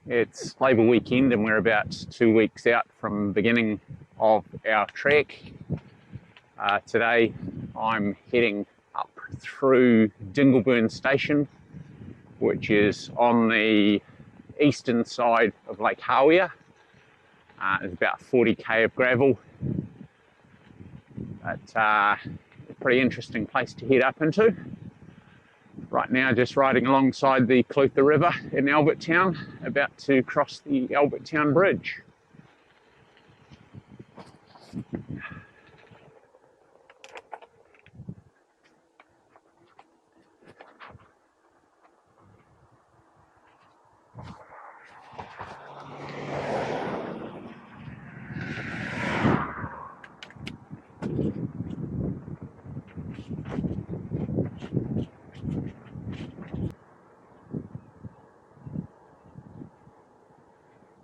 It's Labour weekend and we're about 2 weeks out from the beginning of our trek. Today I'm heading up through Dingleburn Station, which is on the eastern side of Lake Hawea. It's about 40k of gravel. It's a pretty interesting place to head up into. Right now, just riding alongside the Clutha River in Albertown, about to cross the Albertown Bridge.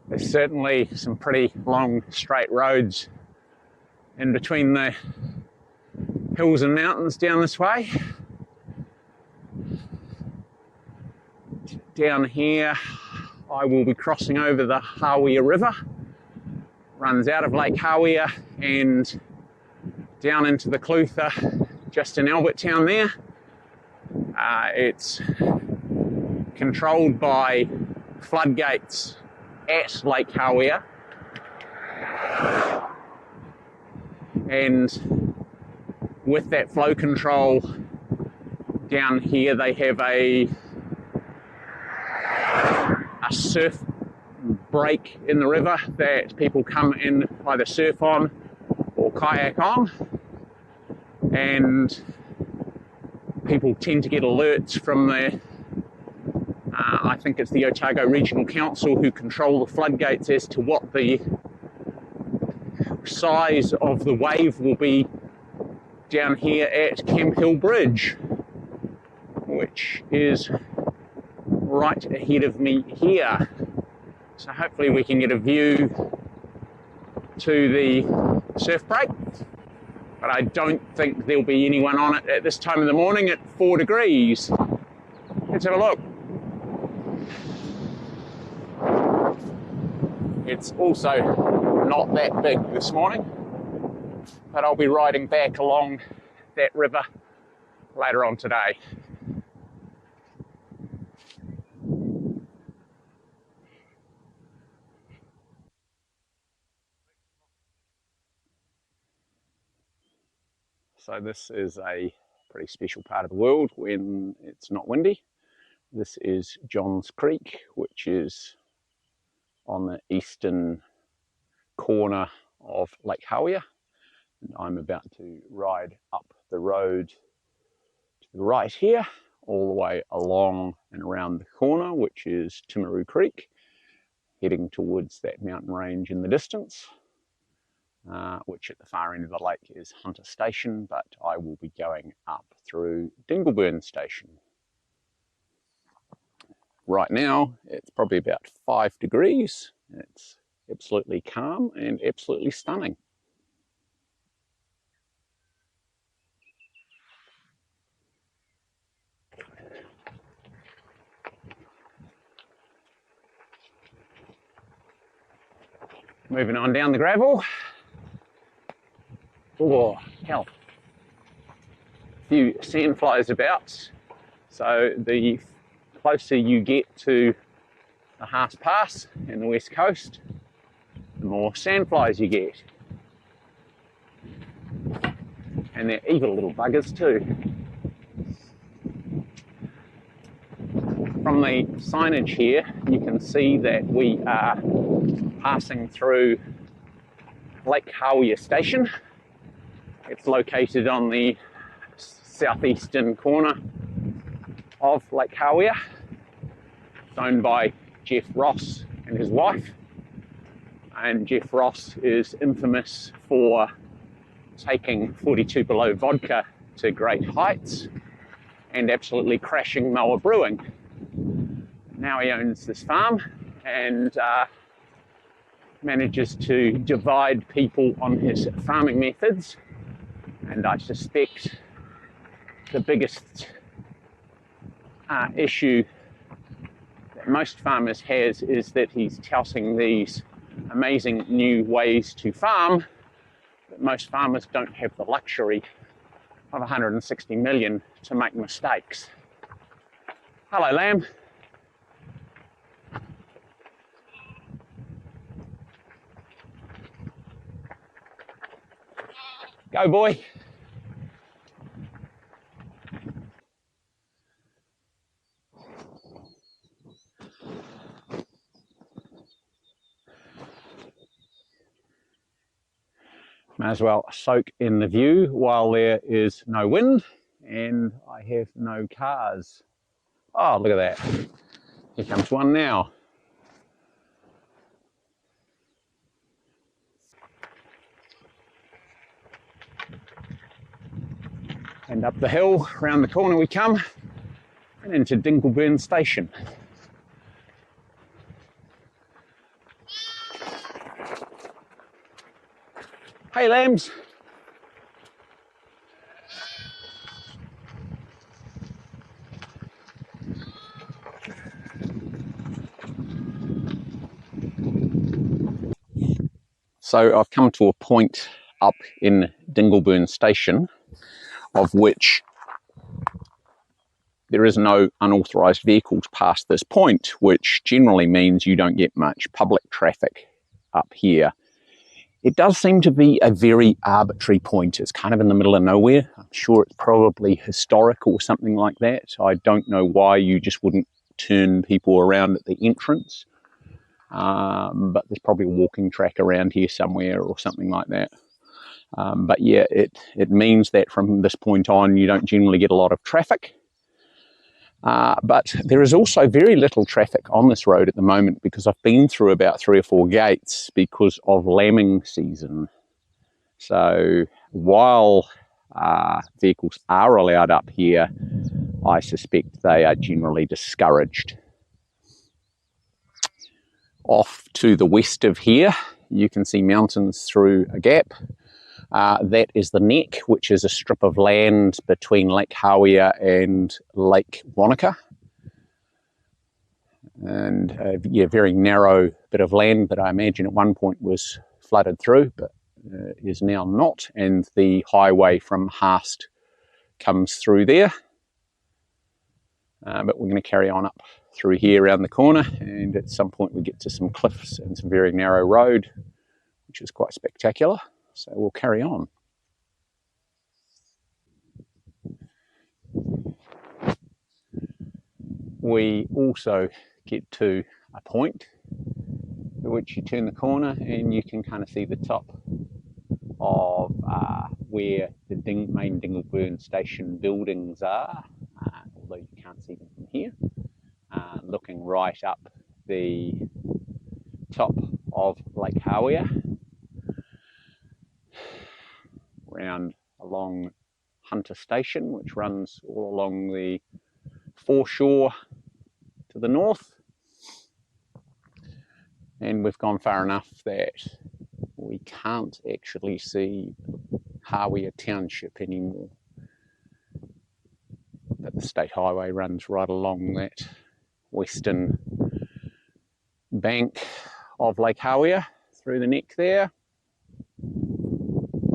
There's certainly some pretty long straight roads in between the hills and mountains down this way. Down here I will be crossing over the Hawea River. Runs out of Lake Hawea and down into the Clutha just in Albertown there. It's controlled by floodgates at Lake Hawea, and with that flow control down here they have a surf break in the river that people come in either surf on or kayak on, and people tend to get alerts from the I think it's the Otago Regional Council who control the floodgates as to what the size of the wave will be down here at Camp Hill Bridge, which is right ahead of me here. So hopefully we can get a view to the surf break, but I don't think there'll be anyone on it at this time of the morning at 4 degrees. Let's have a look. It's also not that big this morning, but I'll be riding back along that river later on today. So this is a pretty special part of the world when it's not windy. This is Johns Creek, which is on the eastern corner of Lake Hawea, and I'm about to ride up the road to the right here, all the way along and around the corner, which is Timaru Creek, heading towards that mountain range in the distance, which at the far end of the lake is Hunter Station, but I will be going up through Dingleburn Station. Right now, it's probably about 5 degrees. It's absolutely calm and absolutely stunning. Moving on down the gravel. Oh, hell. A few sandflies about. So the closer you get to the Haas Pass in the west coast, the more sandflies you get. And they're evil little buggers too. From the signage here, you can see that we are passing through Lake Hawea Station. It's located on the southeastern corner of Lake Hawea. It's owned by Jeff Ross and his wife, and Jeff Ross is infamous for taking 42 Below vodka to great heights and absolutely crashing Moa Brewing. Now he owns this farm and manages to divide people on his farming methods, and I suspect the biggest issue that most farmers has is that he's touting these amazing new ways to farm, but most farmers don't have the luxury of 160 million to make mistakes. Hello, lamb. Go, boy. May as well soak in the view while there is no wind and I have no cars. Oh, look at that. Here comes one now. And up the hill, round the corner we come, and into Dingleburn Station. Hey, lambs. So I've come to a point up in Dingleburn Station of which there is no unauthorised vehicles past this point, which generally means you don't get much public traffic up here. It does seem to be a very arbitrary point. It's kind of in the middle of nowhere. I'm sure it's probably historic or something like that. I don't know why you just wouldn't turn people around at the entrance. But there's probably a walking track around here somewhere or something like that. But yeah, it means that from this point on you don't generally get a lot of traffic. But there is also very little traffic on this road at the moment because I've been through about 3 or 4 gates because of lambing season. So while vehicles are allowed up here, I suspect they are generally discouraged. Off to the west of here, you can see mountains through a gap. That is the Neck, which is a strip of land between Lake Hawea and Lake Wanaka. And yeah, very narrow bit of land that I imagine at one point was flooded through, but is now not. And the highway from Haast comes through there. But we're going to carry on up through here around the corner, and at some point we get to some cliffs and some very narrow road, which is quite spectacular. So we'll carry on. We also get to a point at which you turn the corner and you can kind of see the top of where the main Dingleburn Station buildings are, although you can't see them from here. Looking right up the top of Lake Hawea, round along Hunter Station, which runs all along the foreshore to the north. And we've gone far enough that we can't actually see Hawea Township anymore. But the state highway runs right along that western bank of Lake Hawea through the Neck there.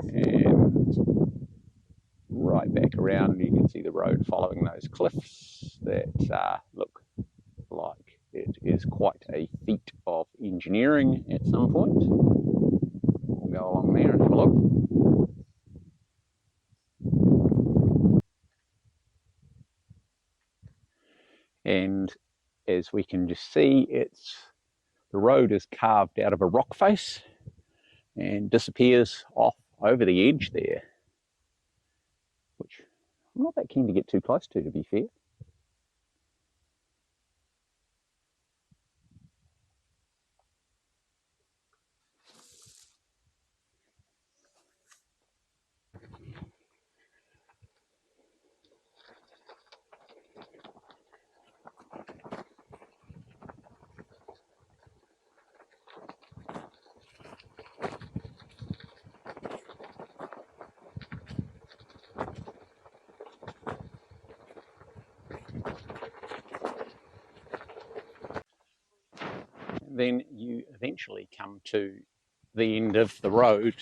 And right back around, you can see the road following those cliffs that look like it is quite a feat of engineering at some point. We'll go along there and have a look. And as we can just see, the road is carved out of a rock face and disappears off over the edge there, which I'm not that keen to get too close to be fair. then you eventually come to the end of the road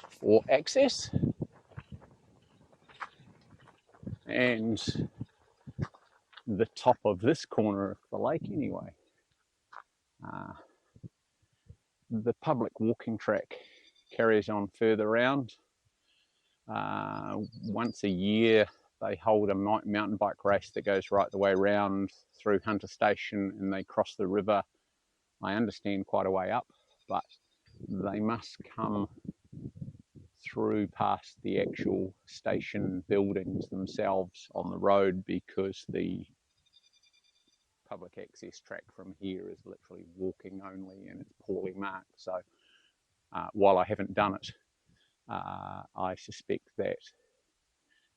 for access, and the top of this corner of the lake anyway. The public walking track carries on further around. Once a year they hold a mountain bike race that goes right the way around through Hunter Station, and they cross the river, I understand, quite a way up, but they must come through past the actual station buildings themselves on the road, because the public access track from here is literally walking only, and it's poorly marked. So while I haven't done it, I suspect that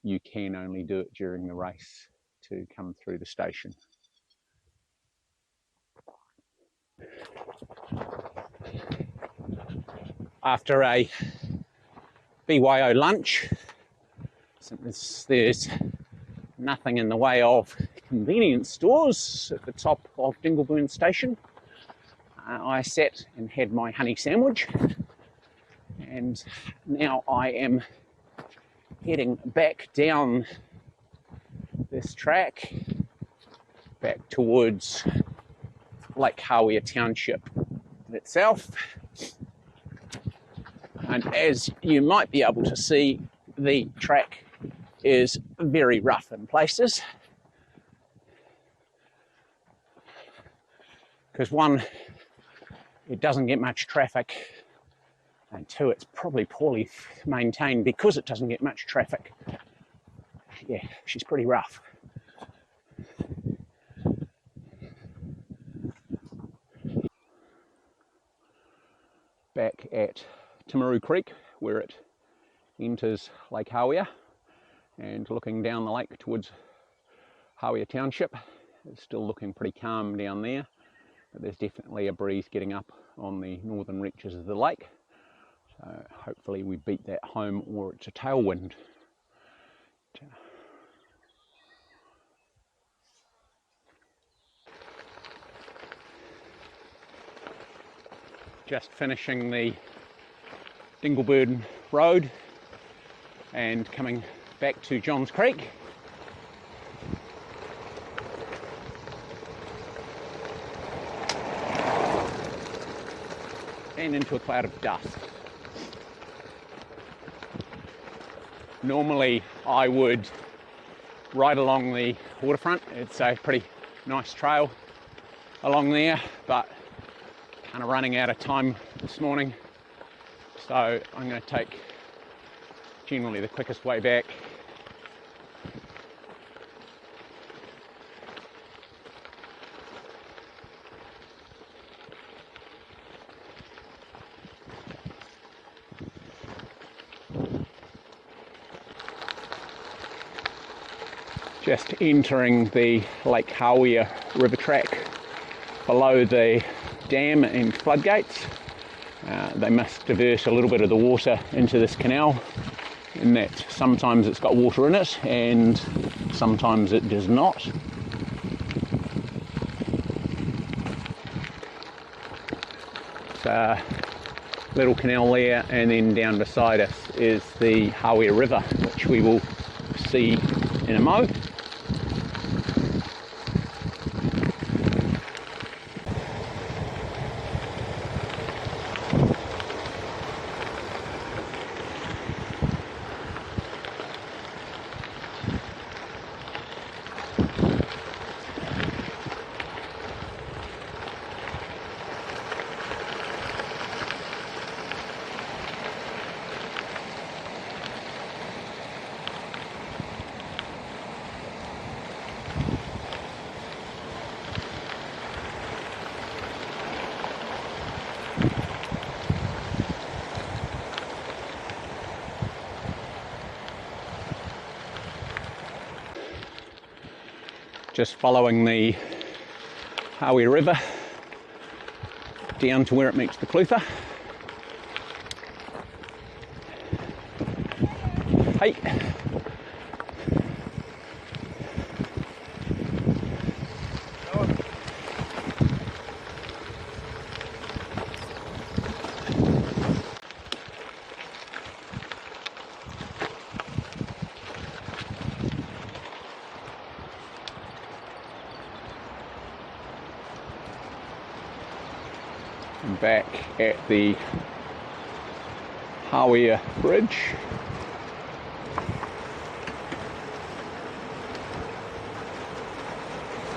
you can only do it during the race to come through the station. After a BYO lunch, since there's nothing in the way of convenience stores at the top of Dingleburn Station, I sat and had my honey sandwich, and now I am heading back down this track back towards Lake Hawea Township itself. And as you might be able to see, the track is very rough in places, because one, it doesn't get much traffic, and two, it's probably poorly maintained because it doesn't get much traffic. Yeah, she's pretty rough. Back at Timaru Creek, where it enters Lake Hawea, and looking down the lake towards Hawea Township, it's still looking pretty calm down there, but there's definitely a breeze getting up on the northern reaches of the lake. So hopefully we beat that home, or it's a tailwind. Just finishing the Dingleburn Road and coming back to Johns Creek. And into a cloud of dust. Normally I would ride along the waterfront. It's a pretty nice trail along there, but kind of running out of time this morning, so I'm going to take generally the quickest way back. Just entering the Lake Hawea river track below the dam and floodgates. They must divert a little bit of the water into this canal, in that sometimes it's got water in it and sometimes it does not. It's a little canal there, and then down beside us is the Hawea River, which we will see in a mo. Just following the Hawea River down to where it meets the Clutha. Hey. I'm back at the Hawea Bridge.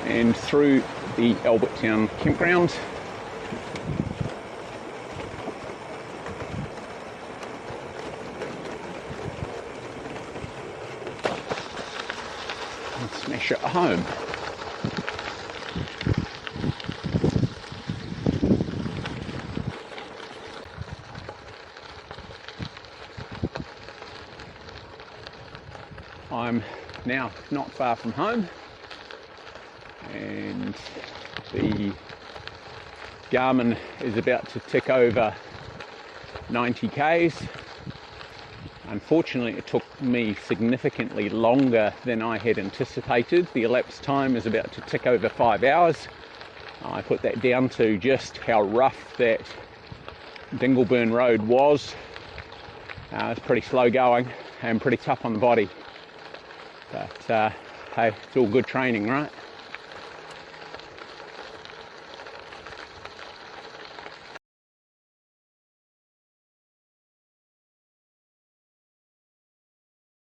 And through the Albertown campground. And smash it home. I'm now not far from home, and the Garmin is about to tick over 90 k's. Unfortunately, it took me significantly longer than I had anticipated. The elapsed time is about to tick over 5 hours. I put that down to just how rough that Dingleburn road was. It's pretty slow going and pretty tough on the body. But hey, it's all good training, right?